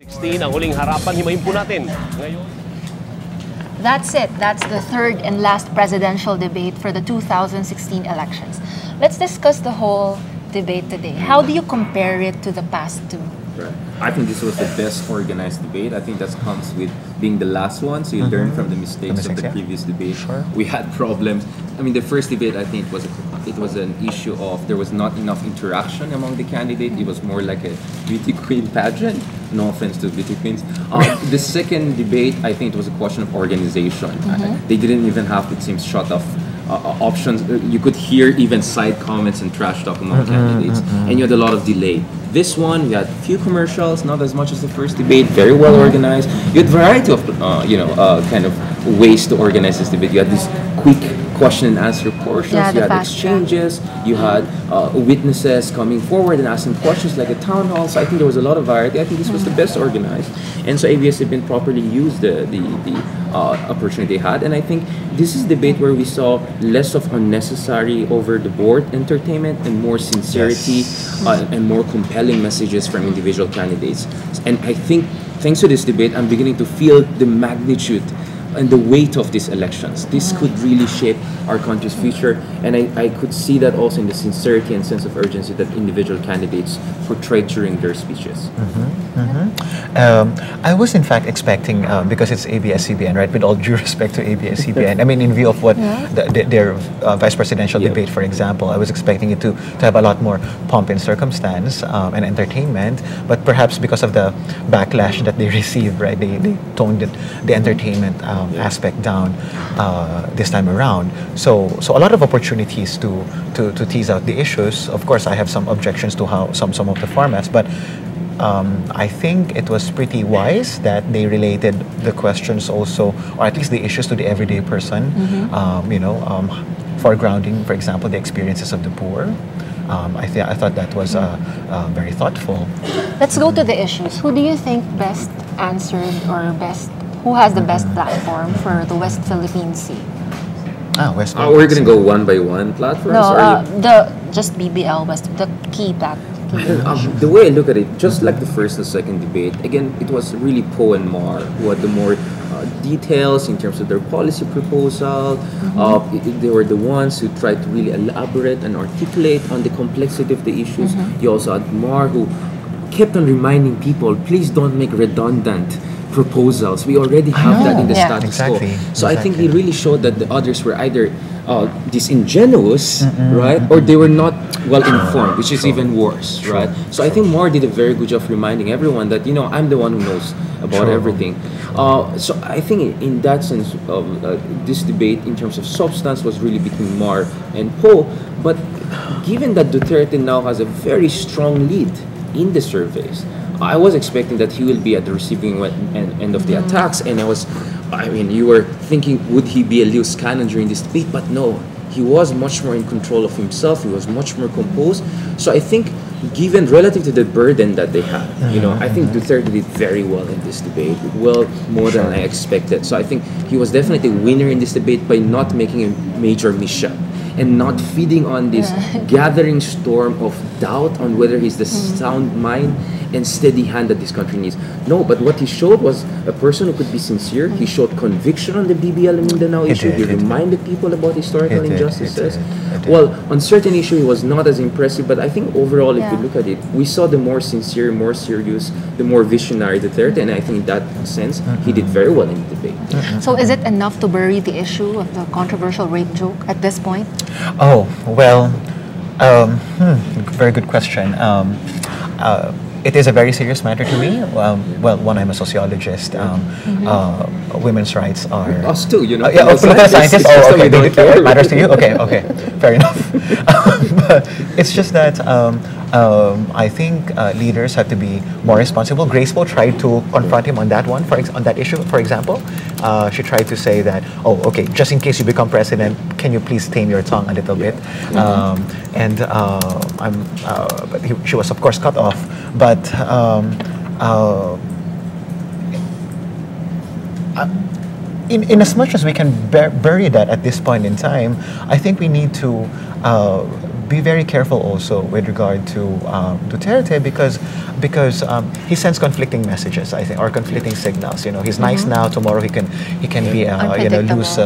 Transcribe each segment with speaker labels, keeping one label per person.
Speaker 1: 16 ang huling harapan, himayin po natin ngayon.
Speaker 2: That's it. That's the third and last presidential debate for the 2016 elections. Let's discuss the whole debate today. How do you compare it to the past two?
Speaker 3: Right. I think this was the best organized debate. I think that comes with being the last one, so you learn from the mistakes of the previous debate.
Speaker 4: Sure.
Speaker 3: We had problems. I mean, the first debate, I think, it was an issue of there was not enough interaction among the candidates. It was more like a beauty queen pageant. No offense to beauty queens. The second debate, I think it was a question of organization. They didn't even have, it seems, shut off options. You could hear even side comments and trash talk among candidates, and you had a lot of delay. This one, we had few commercials, not as much as the first debate. Very well organized. You had variety of kind of ways to organize this debate. You had this quick question and answer portions. You had exchanges. You had witnesses coming forward and asking questions like a town hall. So I think there was a lot of variety. I think this was the best organized, and so ABS-CBN properly used the opportunity they had. And I think this is a debate where we saw less of unnecessary over-the-board entertainment and more sincerity and more compelling messages from individual candidates. And I think thanks to this debate, I'm beginning to feel the magnitude and the weight of these elections. This could really shape our country's future, and I could see that also in the sincerity and sense of urgency that individual candidates portrayed during their speeches.
Speaker 4: I was in fact expecting, because it's ABS-CBN, right, with all due respect to ABS-CBN, I mean, in view of what their vice presidential debate, for example, I was expecting it to have a lot more pomp and circumstance and entertainment, but perhaps because of the backlash that they received, right, they toned the entertainment aspect down this time around. So a lot of opportunities to tease out the issues. Of course, I have some objections to how some of the formats, but I think it was pretty wise that they related the questions also, or at least the issues, to the everyday person. Foregrounding, for example, the experiences of the poor. I thought that was very thoughtful.
Speaker 2: Let's go to the issues. Who do you think best answered, or who has the best platform for the West Philippine Sea?
Speaker 4: West
Speaker 3: Philippine We're going to go one by one platforms?
Speaker 2: No, just BBL West, the key platform.
Speaker 3: The way I look at it, just like the first and second debate, again, it was really Poe and Mar who had the more details in terms of their policy proposal. They were the ones who tried to really elaborate and articulate on the complexity of the issues. You also had Mar who kept on reminding people, please don't make redundant proposals. We already have that in the status quo. So I think he really showed that the others were either disingenuous, right, or they were not well informed, which is even worse, right? So I think Mar did a very good job of reminding everyone that, I'm the one who knows about everything. So I think in that sense, this debate in terms of substance was really between Mar and Poe. But given that Duterte now has a very strong lead in the surveys, I was expecting that he will be at the receiving end of the attacks, and you were thinking, would he be a loose cannon during this debate? But no, he was much more in control of himself. He was much more composed. So I think, given relative to the burden that they had, I think Duterte did very well in this debate, well more than I expected. So I think he was definitely a winner in this debate by not making a major mishap and not feeding on this gathering storm of doubt on whether he's the sound mind and steady hand that this country needs. No, but what he showed was a person who could be sincere. He showed conviction on the BBL and Mindanao issue. He reminded people about historical injustices. Well, on certain issues, he was not as impressive, but I think overall, if you look at it, we saw the more sincere, more serious, the more visionary Duterte, and I think in that sense, he did very well in the debate.
Speaker 2: So is it enough to bury the issue of the controversial rape joke at this point?
Speaker 4: Oh, well, very good question. It is a very serious matter to me. Well, one, I'm a sociologist. Women's rights are...
Speaker 3: Us too,
Speaker 4: political scientists. Oh, okay. It matters to you? Okay. Fair enough. But it's just that I think leaders have to be more responsible. Grace Poe tried to confront him on that one, on that issue, for example. She tried to say that, just in case you become president, can you please tame your tongue a little bit? But she was, of course, cut off. But in as much as we can bury that at this point in time, I think we need to be very careful also with regard to Duterte because he sends conflicting messages, I think, or conflicting signals. You know, he's nice now. Tomorrow he can be loose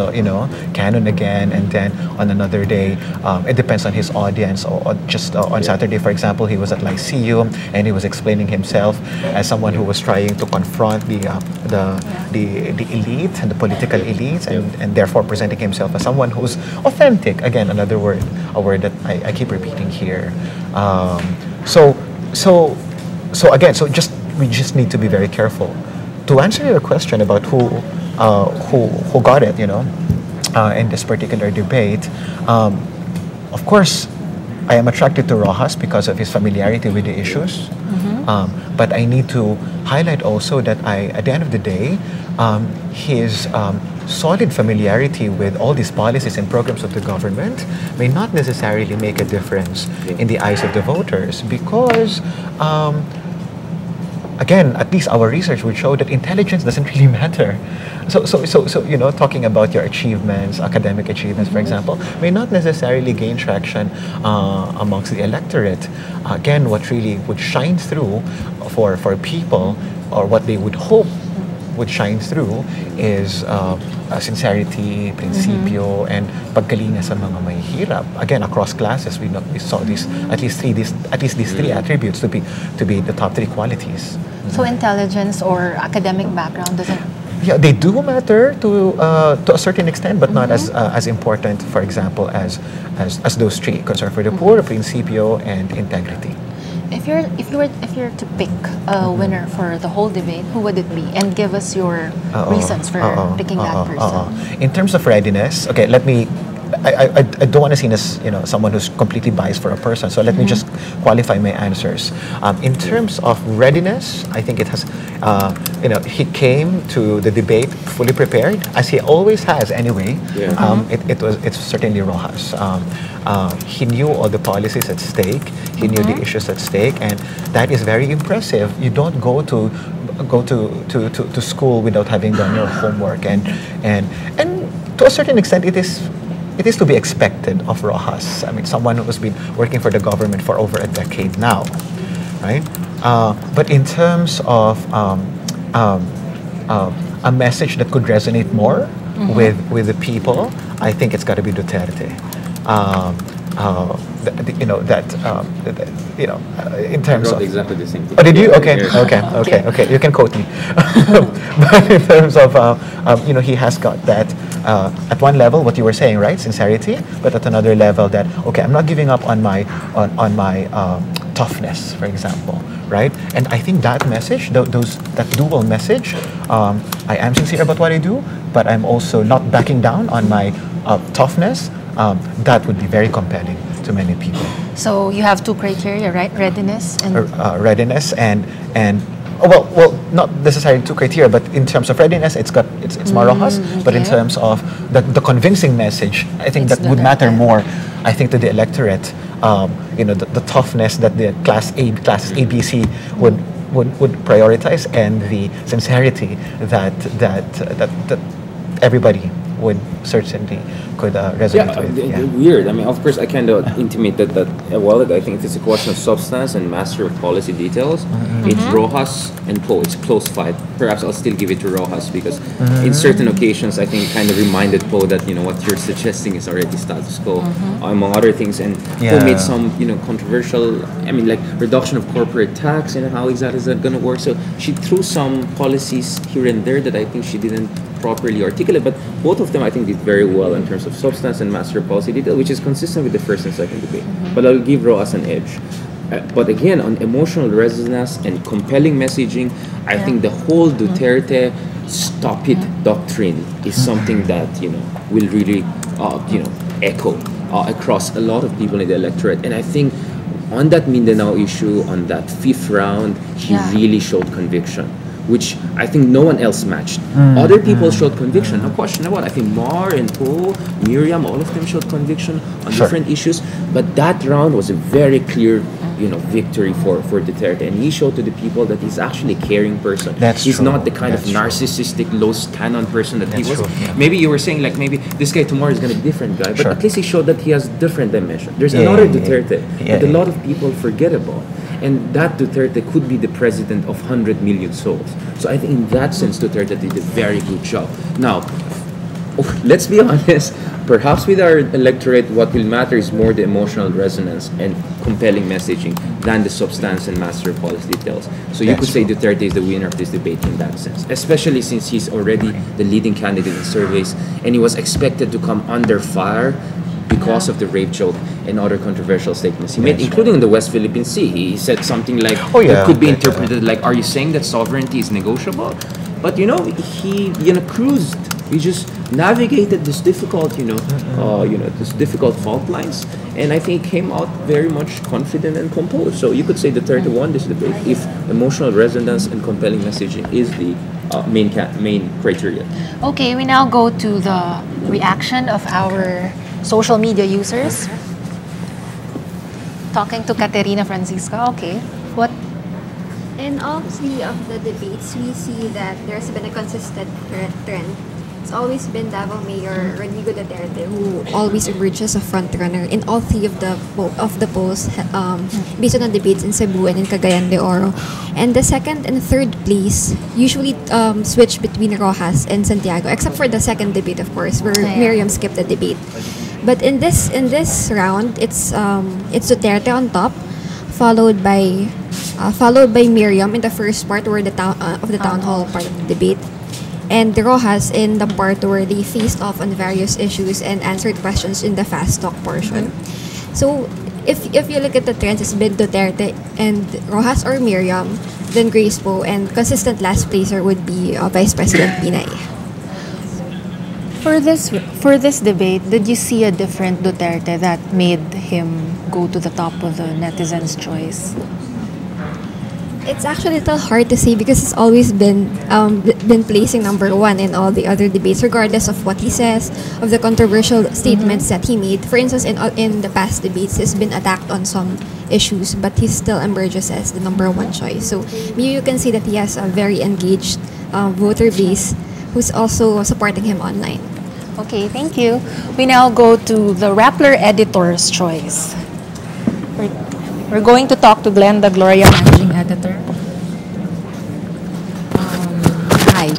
Speaker 4: cannon again, and then on another day it depends on his audience. Or just on Saturday, for example, he was at Lyceum and he was explaining himself as someone who was trying to confront the elite and the political elites, and therefore presenting himself as someone who's authentic. Again, another word, a word that I keep repeating here. So we just need to be very careful. To answer your question about who got it, in this particular debate, of course, I am attracted to Rojas because of his familiarity with the issues. But I need to highlight also that at the end of the day, his solid familiarity with all these policies and programs of the government may not necessarily make a difference in the eyes of the voters because, again, at least our research would show that intelligence doesn't really matter. So talking about your achievements, academic achievements, for example, may not necessarily gain traction amongst the electorate. Again, what really would shine through for people, or what they would hope would shine through, is sincerity, prinsipyo, and pagkalinga sa mga mahihirap. Again, across classes, we saw at least these three attributes to be the top three qualities.
Speaker 2: So intelligence or academic background doesn't.
Speaker 4: Yeah, they do matter to a certain extent, but not as important, for example, as those three: concern for the poor, prinsipyo, and integrity.
Speaker 2: If you're to pick a winner for the whole debate, who would it be? And give us your reasons for picking that person.
Speaker 4: In terms of readiness, okay, let me. I don't want to see as someone who's completely biased for a person, so let me just qualify my answers. In terms of readiness, I think it has. He came to the debate fully prepared, as he always has anyway. It's certainly Rojas. He knew all the policies at stake. He knew the issues at stake, and that is very impressive. You don't go to school without having done your homework, and to a certain extent, it is to be expected of Rojas. I mean, someone who's been working for the government for over a decade now, right? But in terms of a message that could resonate more with the people, I think it's got to be Duterte. In terms of
Speaker 3: exactly the same thing.
Speaker 4: Oh, did you? Okay. You can quote me. But in terms of, he has got that at one level, what you were saying, right? Sincerity, but at another level, that I'm not giving up on my toughness, for example, right? And I think that message, that dual message, I am sincere about what I do, but I'm also not backing down on my toughness. That would be very compelling to many people.
Speaker 2: So you have two criteria, right? Readiness and
Speaker 4: readiness and well, not necessarily two criteria, but in terms of readiness, it's more Rojas. But in terms of the convincing message, I think that would matter more. I think to the electorate, the toughness that the classes ABC would prioritize, and the sincerity that everybody would certainly could resonate with. Yeah.
Speaker 3: Weird. I mean, of course, I kind of intimate that I think it's a question of substance and master of policy details. It's Rojas and Poe. It's a close fight. Perhaps I'll still give it to Rojas because in certain occasions, I think kind of reminded Poe that what you're suggesting is already status quo, among other things. And Poe made some controversial. I mean, like reduction of corporate tax and how exactly is that going to work? So she threw some policies here and there that I think she didn't properly articulate, but both of them I think did very well in terms of substance and master policy detail, which is consistent with the first and second debate. But I'll give Rojas an edge. But again, on emotional resonance and compelling messaging, I think the whole Duterte stop it doctrine is something that will really echo across a lot of people in the electorate. And I think on that Mindanao issue, on that fifth round, he really showed conviction, which I think no one else matched. Other people showed conviction, no question about it. I think Mar and Poe, Miriam, all of them showed conviction on different issues. But that round was a very clear, victory for Duterte, and he showed to the people that he's actually a caring person. He's
Speaker 4: true.
Speaker 3: not the kind of
Speaker 4: That's true.
Speaker 3: narcissistic, low cannon person that he
Speaker 4: That's
Speaker 3: was.
Speaker 4: true, yeah.
Speaker 3: Maybe you were saying like maybe this guy tomorrow is going to be a different guy, but
Speaker 4: Sure.
Speaker 3: at least he showed that he has different dimension. There's
Speaker 4: Yeah,
Speaker 3: another
Speaker 4: yeah, yeah.
Speaker 3: Duterte
Speaker 4: Yeah,
Speaker 3: that a
Speaker 4: yeah.
Speaker 3: lot of people forget about. And that Duterte could be the president of 100 million souls. So I think in that sense, Duterte did a very good job. Now, let's be honest, perhaps with our electorate, what will matter is more the emotional resonance and compelling messaging than the substance and master policy details. So you
Speaker 4: That's
Speaker 3: could say
Speaker 4: true.
Speaker 3: Duterte is the winner of this debate in that sense, especially since he's already the leading candidate in surveys and he was expected to come under fire because of the rape joke and other controversial statements he made,
Speaker 4: That's
Speaker 3: including in the West Philippine Sea. He said something like,
Speaker 4: Oh, yeah.
Speaker 3: that could be
Speaker 4: Okay.
Speaker 3: interpreted like, are you saying that sovereignty is negotiable? But he cruised. He just navigated this difficult, this difficult fault lines, and I think he came out very much confident and composed. So you could say the 31 this debate if emotional resonance and compelling messaging is the main criteria.
Speaker 2: Okay, we now go to the reaction of our social media users. Talking to Caterina Francisca. Okay, what?
Speaker 5: In all three of the debates, we see that there's been a consistent trend. It's always been Davao Mayor Rodrigo Duterte who always emerges as a frontrunner in all three of the polls, based on the debates in Cebu and in Cagayan de Oro. And the second and third place usually switch between Rojas and Santiago, except for the second debate, of course, where
Speaker 2: Yeah.
Speaker 5: Miriam skipped the debate. But in this round, it's Duterte on top, followed by Miriam in the first part where the town hall part of the debate, and Rojas in the part where they faced off on various issues and answered questions in the fast talk portion. So if you look at the trends, it's been Duterte and Rojas or Miriam, then Grace Poe, and consistent last placer would be Vice President Pinay.
Speaker 2: For this debate, did you see a different Duterte that made him go to the top of the netizens' choice?
Speaker 5: It's actually a little hard to say because it's always been placing number one in all the other debates, regardless of what he says, of the controversial statements that he made. For instance, in the past debates, he's been attacked on some issues, but he still emerges as the number one choice. So maybe you can say that he has a very engaged voter base who's also supporting him online.
Speaker 2: Okay, thank you. We now go to the Rappler editor's choice. We're going to talk to Glenda Gloria, managing editor.
Speaker 6: Hi.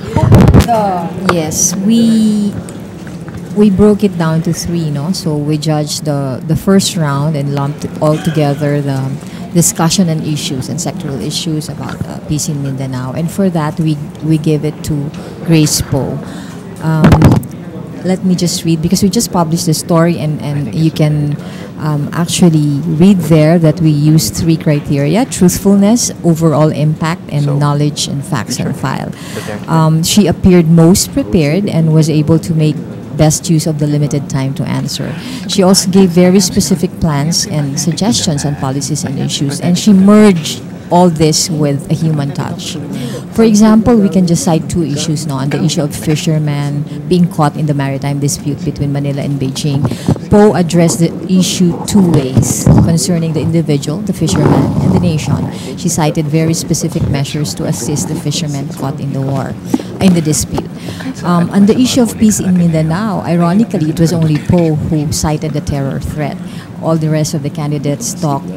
Speaker 6: Yes, we broke it down to three, no? So we judged the first round and lumped all together the discussion and issues and sectoral issues about peace in Mindanao. And for that, we gave it to Grace Poe. Let me just read, because we just published the story, and you can actually read there that we used three criteria: truthfulness, overall impact, and knowledge and facts on file. She appeared most prepared and was able to make best use of the limited time to answer. She also gave very specific plans and suggestions on policies and issues, and she merged all this with a human touch. For example, we can just cite two issues now. On the issue of fishermen being caught in the maritime dispute between Manila and Beijing, Poe addressed the issue two ways: concerning the individual, the fisherman, and the nation. She cited very specific measures to assist the fishermen caught in the dispute. On the issue of peace in Mindanao, ironically, it was only Poe who cited the terror threat. All the rest of the candidates talked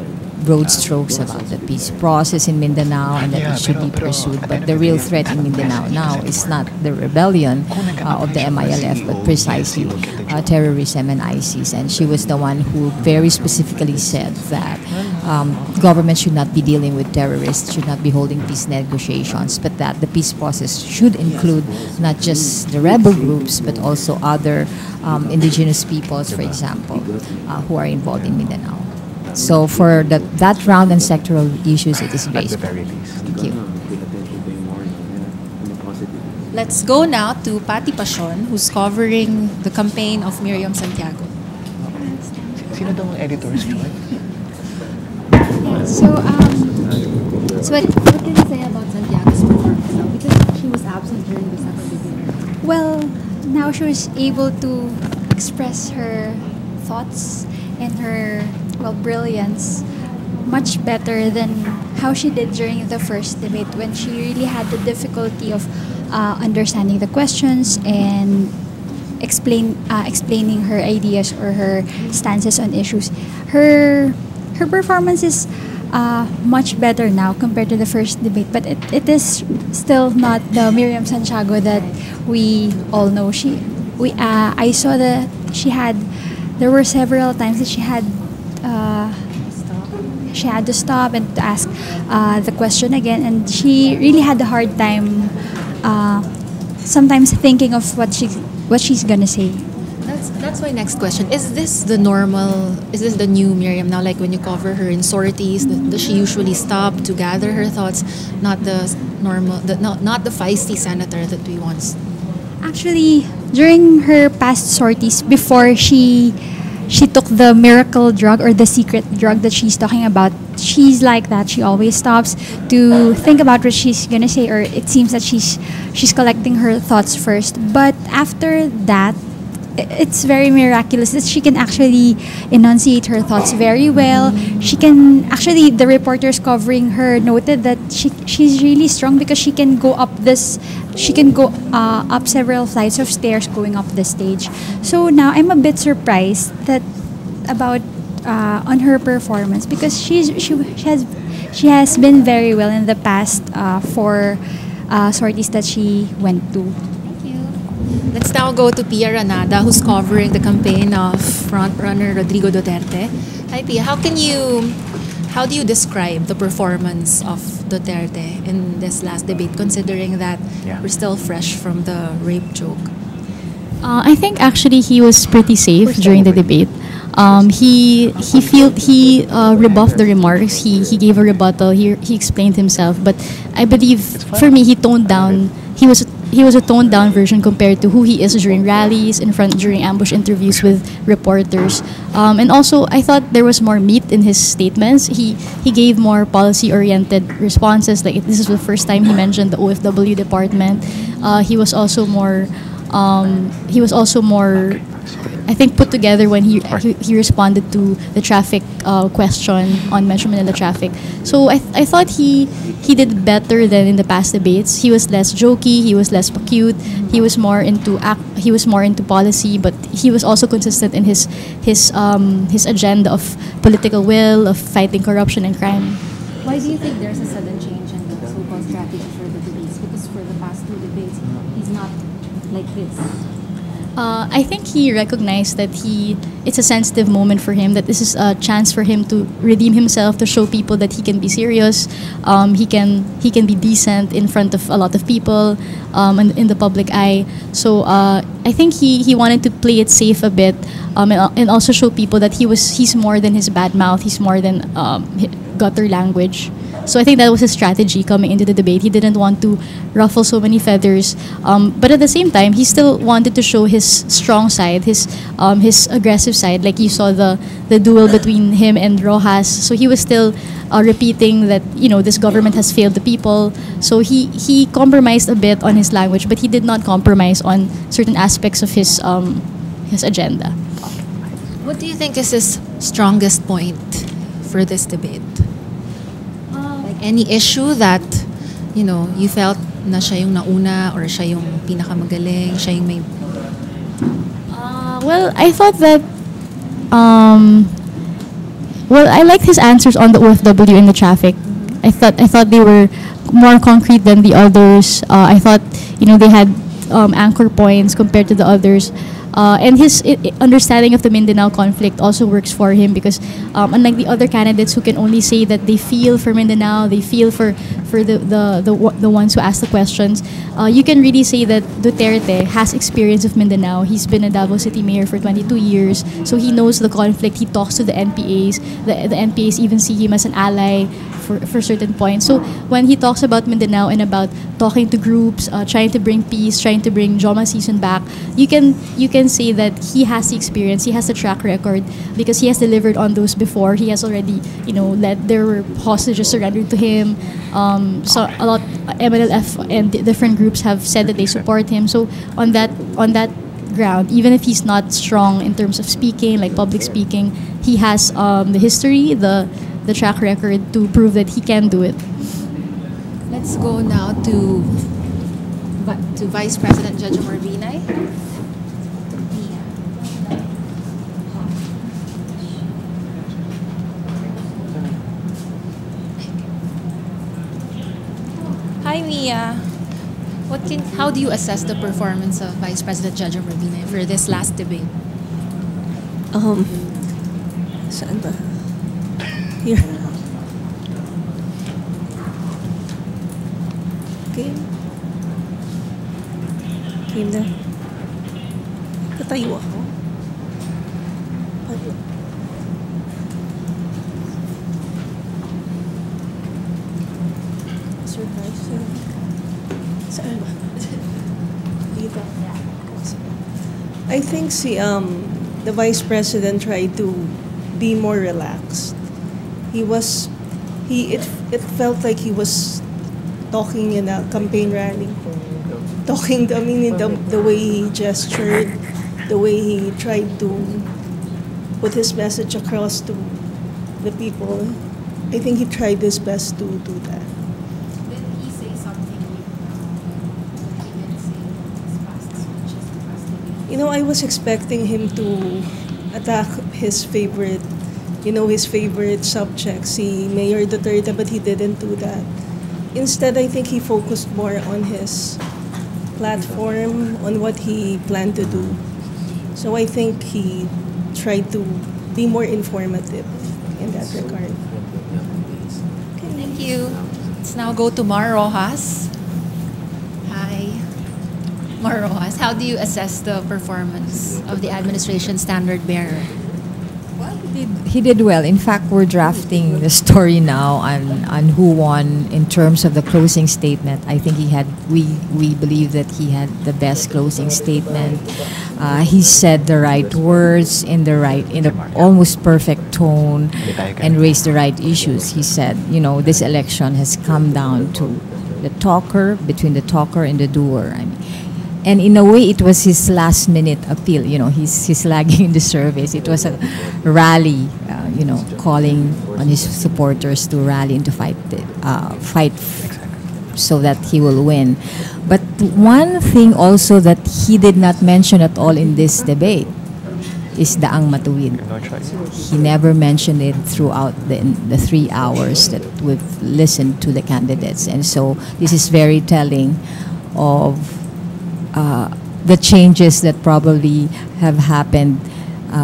Speaker 6: broad strokes about the peace process in Mindanao and that it should be pursued. But the real threat in Mindanao now is not the rebellion of the MILF, but precisely terrorism and ISIS. And she was the one who very specifically said that government should not be dealing with terrorists, should not be holding peace negotiations, but that the peace process should include not just the rebel groups, but also other indigenous peoples, for example, who are involved in Mindanao. So for that round and sectoral issues, it is
Speaker 4: At the
Speaker 6: based.
Speaker 4: very least.
Speaker 6: Thank you.
Speaker 7: Let's go now to Patty Pasion, who's covering the campaign of Miriam Santiago.
Speaker 4: Sino daw ang editor's choice?
Speaker 8: So what can you say about Santiago's performance now? Because she was absent during the second debate.
Speaker 9: Well, now she was able to express her thoughts and her well, brilliance, much better than how she did during the first debate when she really had the difficulty of understanding the questions and explaining her ideas or her stances on issues. Her performance is much better now compared to the first debate, but it is still not the Miriam Santiago that we all know. I saw that there were several times that she had to stop and to ask the question again, and she really had a hard time sometimes thinking of what she's gonna say.
Speaker 2: That's my next question. Is this the normal? Is this the new Miriam now? Like when you cover her in sorties, does she usually stop to gather her thoughts? Not the normal, not the feisty senator that we once.
Speaker 9: Actually, during her past sorties, before she took the miracle drug or the secret drug that she's talking about, she's like that. She always stops to think about what she's gonna say, or it seems that she's collecting her thoughts first. But after that, it's very miraculous that she can actually enunciate her thoughts very well. She can actually, the reporters covering her noted that she's really strong because she can go up several flights of stairs going up the stage. So now I'm a bit surprised about on her performance because she has been very well in the past four sorties that she went to.
Speaker 2: Let's now go to Pia Ranada, who's covering the campaign of frontrunner Rodrigo Duterte. Hi, Pia. How do you describe the performance of Duterte in this last debate, considering that we're still fresh from the rape joke?
Speaker 10: I think actually he was pretty safe during the debate. He rebuffed the remarks. He gave a rebuttal. He explained himself. But I believe for me he toned down. He was a toned down version compared to who he is during rallies, during ambush interviews with reporters. And also, I thought there was more meat in his statements. He gave more policy-oriented responses. Like this is the first time he mentioned the OFW department. He was also more, I think, put together when he responded to the traffic question on Metro Manila traffic. So I thought he did better than in the past debates. He was less jokey. He was less cute. He was more into policy, but he was also consistent in his agenda of political will, of fighting corruption and crime.
Speaker 8: Why do you think there's a sudden change in the so-called strategy for the debates? Because for the past two debates, he's not like this.
Speaker 10: I think he recognized that it's a sensitive moment for him, that this is a chance for him to redeem himself, to show people that he can be serious, he can be decent in front of a lot of people, and in the public eye. So I think he wanted to play it safe a bit, and also show people that he's more than his bad mouth, he's more than gutter language. So I think that was his strategy coming into the debate. He didn't want to ruffle so many feathers, but at the same time, he still wanted to show his strong side, his aggressive side. Like you saw the duel between him and Rojas. So he was still repeating that this government has failed the people. So he compromised a bit on his language, but he did not compromise on certain aspects of his agenda.
Speaker 2: What do you think is his strongest point for this debate? Any issue that you felt na siya yung nauna or siya yung pinakamagaling, siya yung may...
Speaker 10: Well, I thought that I liked his answers on the OFW and the traffic. I thought they were more concrete than the others. I thought they had anchor points compared to the others. And his understanding of the Mindanao conflict also works for him because unlike the other candidates who can only say that they feel for Mindanao, they feel for the ones who ask the questions, you can really say that Duterte has experience of Mindanao. He's been a Davao City mayor for 22 years, so he knows the conflict. He talks to the NPAs. The NPAs even see him as an ally for certain points. So when he talks about Mindanao and about talking to groups, trying to bring peace, trying to bring Joma season back, you can say that he has the experience, he has the track record because he has delivered on those before. He has already, there were hostages surrendered to him. So a lot MNLF and different groups have said that they support him. So on that ground, even if he's not strong in terms of speaking, like public speaking, he has the history, the track record to prove that he can do it.
Speaker 2: Let's go now to Vice President Judge Binay. Hi, Mia. How do you assess the performance of Vice President Judge Binay for this last debate?
Speaker 11: Saan ba? Here. Game na. Tatayo ako. Surprise. Saan ba? Dito. I think the Vice President tried to be more relaxed. It felt like he was talking in a campaign rally. The way he gestured, the way he tried to put his message across to the people. I think he tried his best to do that.
Speaker 2: Did he say something he didn't say his past speeches, the past debate?
Speaker 11: I was expecting him to attack his favorite subject, si Mayor Duterte, but he didn't do that. Instead, I think he focused more on his platform, on what he planned to do. So I think he tried to be more informative in that regard.
Speaker 2: Okay, thank you. Let's now go to Mar Rojas. Hi. Mar Rojas, how do you assess the performance of the administration standard bearer?
Speaker 6: He did well. In fact, we're drafting the story now on who won in terms of the closing statement. I think we believe that he had the best closing statement. He said the right words in the almost perfect tone and raised the right issues. He said, this election has come down to between the talker and the doer. And in a way, it was his last-minute appeal. He's lagging in the surveys. It was a rally, calling on his supporters to rally and to fight so that he will win. But one thing also that he did not mention at all in this debate is Daang Matuwid. He never mentioned it throughout the 3 hours that we've listened to the candidates. And so this is very telling of the changes that probably have happened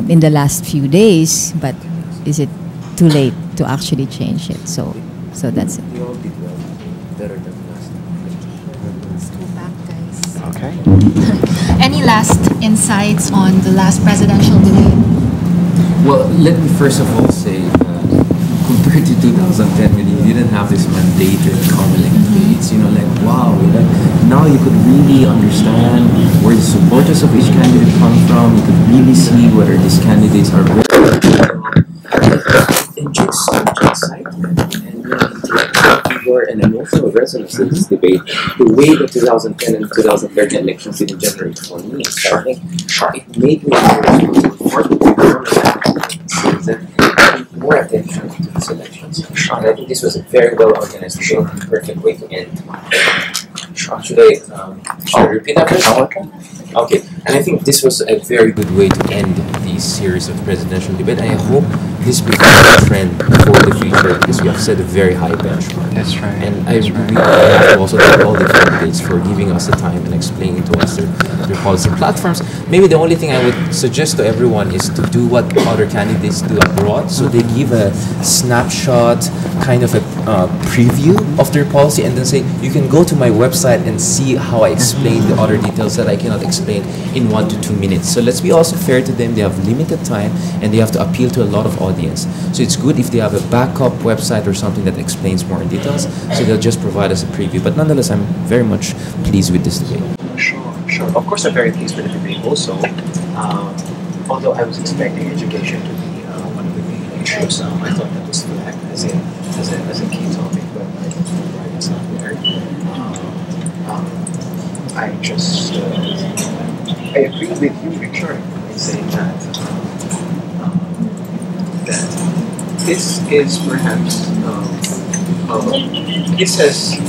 Speaker 6: in the last few days, but is it too late to actually change it? So that's it.
Speaker 3: We all did well, better than last time.
Speaker 2: Let's go back, guys.
Speaker 4: Okay.
Speaker 2: Any last insights on the last presidential debate?
Speaker 3: Well, let me first of all say, compared to 2010, when you didn't have this mandated coming debates, wow, now you could really understand where the supporters of each candidate come from. You could really see whether these candidates are very and just so much excitement and an emotional resonance to this debate. The way the 2010 and 2013 elections did in January 20 starting, it made me more attention to these elections. And I think this was a very well organized debate and perfect way to end. Should I repeat that first? Okay, and I think this was a very good way to end this series of presidential debate. And I hope this becomes a trend for the future because we have set a very high benchmark.
Speaker 4: That's right.
Speaker 3: And I have to also thank all the candidates for giving us the time and explaining to us their policy platforms. Maybe the only thing I would suggest to everyone is to do what other candidates do abroad. So they give a snapshot, kind of a preview of their policy, and then say, you can go to my website and see how I explain the other details that I cannot explain in 1 to 2 minutes. So let's be also fair to them. They have limited time and they have to appeal to a lot of audience. So it's good if they have a backup website or something that explains more in details. So they'll just provide us a preview. But nonetheless, I'm very much pleased with this debate.
Speaker 12: Sure. Of course, I'm very pleased with the debate also. Although I was expecting education to be one of the main issues, I thought that was flagged as a key topic, but I don't know why it's not there. I agree with you, Richard, in saying that this is perhaps this has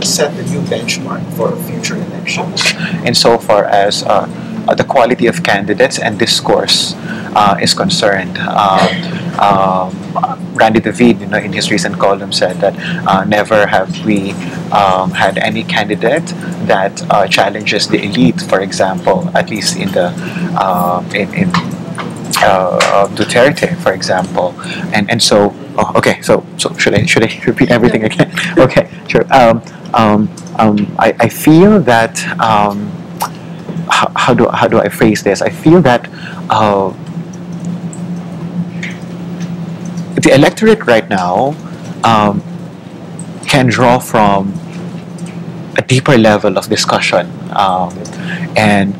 Speaker 12: set a new benchmark for future elections
Speaker 4: insofar as the quality of candidates and discourse is concerned. Randy David, in his recent column, said that never have we had any candidate that challenges the elite, for example, at least in the in Duterte, for example, and so. Oh, okay, so should I repeat everything again? Okay, sure. I feel that how do I phrase this? I feel that the electorate right now can draw from a deeper level of discussion, and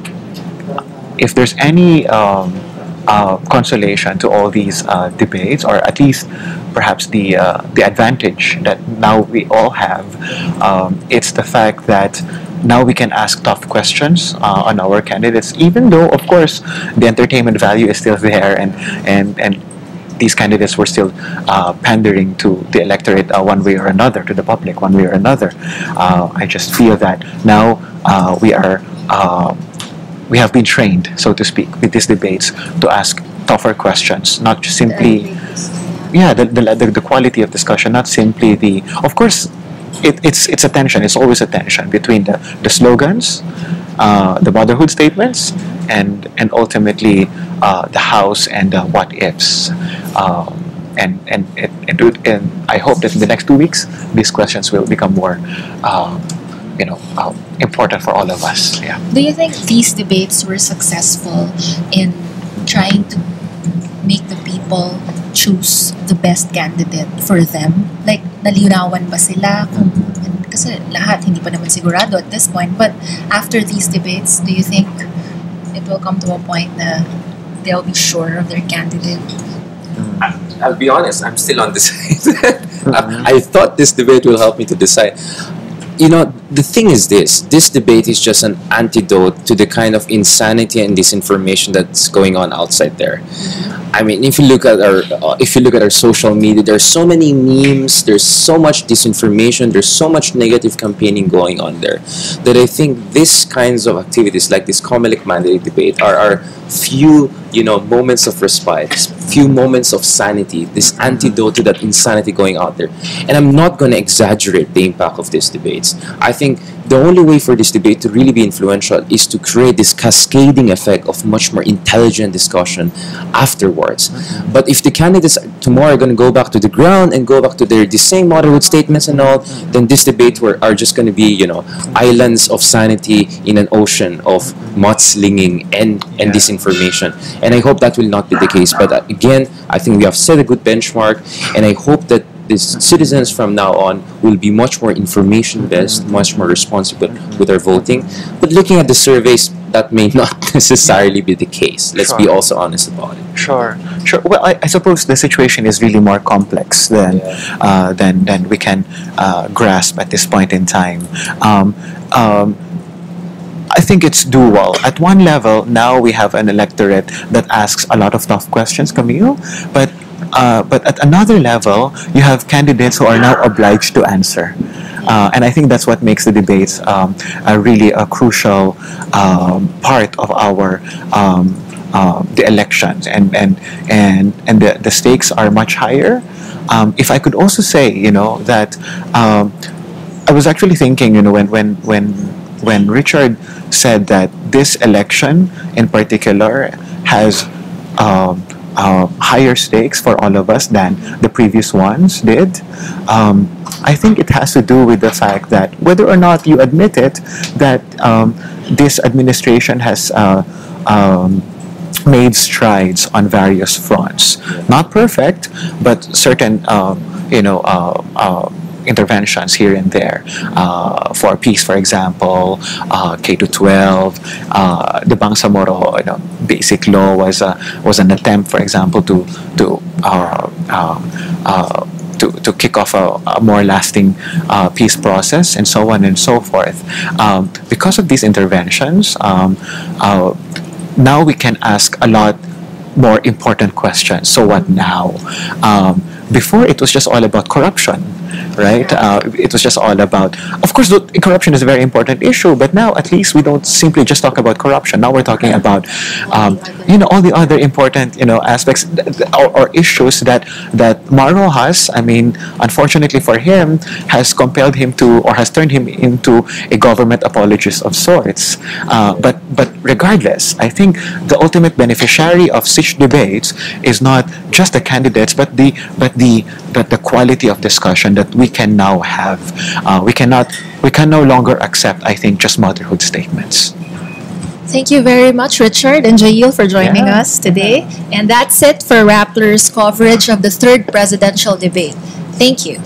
Speaker 4: if there's any consolation to all these debates, or at least perhaps the advantage that now we all have, it's the fact that now we can ask tough questions on our candidates, even though, of course, the entertainment value is still there, and these candidates were still pandering to the electorate one way or another, to the public one way or another. I just feel that now we have been trained, so to speak, with these debates to ask tougher questions, not just simply, the quality of discussion, not simply the, of course, it's a tension, it's always a tension between the slogans, the motherhood statements, and ultimately the House and the what ifs. And I hope that in the next 2 weeks, these questions will become more important for all of us. Yeah.
Speaker 2: Do you think these debates were successful in trying to make the people choose the best candidate for them? Like, nalinawan ba sila? Kasi lahat hindi pa naman sigurado at this point. But after these debates, do you think it will come to a point that they'll be sure of their candidate?
Speaker 3: I'll be honest, I'm still on this side. I thought this debate will help me to decide. The thing is this debate is just an antidote to the kind of insanity and disinformation that's going on outside there. I mean, if you look at our social media, there's so many memes, there's so much disinformation, there's so much negative campaigning going on there, that I think these kinds of activities like this Comelec mandate debate are few moments of respite, few moments of sanity, this antidote to that insanity going out there. And I'm not going to exaggerate the impact of these debates. I think the only way for this debate to really be influential is to create this cascading effect of much more intelligent discussion afterwards. But if the candidates tomorrow are going to go back to the ground and go back to the same motherhood statements and all, then this debate are just going to be, islands of sanity in an ocean of mudslinging and disinformation. And I hope that will not be the case. But again, I think we have set a good benchmark, and I hope that these citizens from now on will be much more information-based, much more responsible with their voting. But looking at the surveys, that may not necessarily be the case. Let's be also honest about it.
Speaker 4: Sure. Well, I suppose the situation is really more complex than we can grasp at this point in time. I think it's dual. At one level, now we have an electorate that asks a lot of tough questions, Camille, but at another level, you have candidates who are now obliged to answer. And I think that's what makes the debates really a crucial part of our the elections, and the stakes are much higher. If I could also say, that I was actually thinking, when Richard said that this election in particular has higher stakes for all of us than the previous ones did, I think it has to do with the fact that whether or not you admit it, that this administration has made strides on various fronts. Not perfect, but certain interventions here and there. For peace, for example, K-12, the Bangsamoro basic law was an attempt, for example, to kick off a more lasting peace process, and so on and so forth. Because of these interventions, now we can ask a lot more important questions. So what now? before it was just all about corruption, right? It was just all about, of course, corruption is a very important issue, but now at least we don't simply just talk about corruption. Now we're talking about, all the other important, aspects or issues that Maro has. I mean, unfortunately for him, has compelled him to, or has turned him into a government apologist of sorts. But regardless, I think the ultimate beneficiary of such debates is not just the candidates, but the quality of discussion that we can now have. We can no longer accept, I think, just motherhood statements.
Speaker 2: Thank you very much, Richard and Jail, for joining us today. And that's it for Rappler's coverage of the third presidential debate. Thank you.